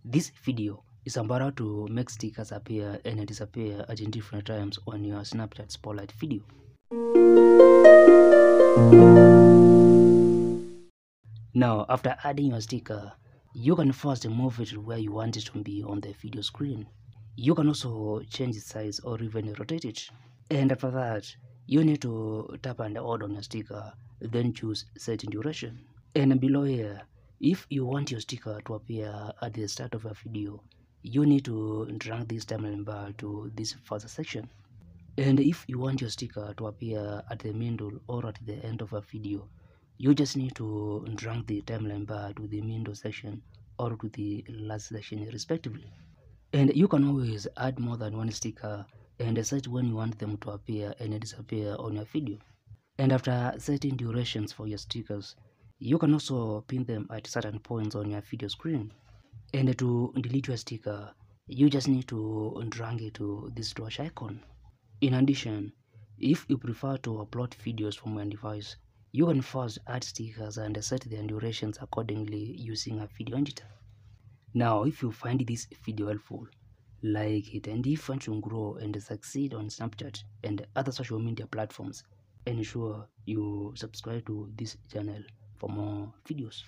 This video is about how to make stickers appear and disappear at different times on your Snapchat Spotlight video. Now, after adding your sticker, you can first move it to where you want it to be on the video screen. You can also change its size or even rotate it. And after that, you need to tap and hold on your sticker, then choose set duration. And below here, if you want your sticker to appear at the start of a video, you need to drag this timeline bar to this first section. And if you want your sticker to appear at the middle or at the end of a video, you just need to drag the timeline bar to the middle section or to the last section respectively. And you can always add more than one sticker and set when you want them to appear and disappear on your video. And after setting durations for your stickers, you can also pin them at certain points on your video screen. And to delete your sticker, you just need to drag it to this torch icon. In addition, if you prefer to upload videos from your device, you can first add stickers and set their durations accordingly using a video editor. Now, if you find this video helpful, like it, and if you want to grow and succeed on Snapchat and other social media platforms, ensure you subscribe to this channel for more videos.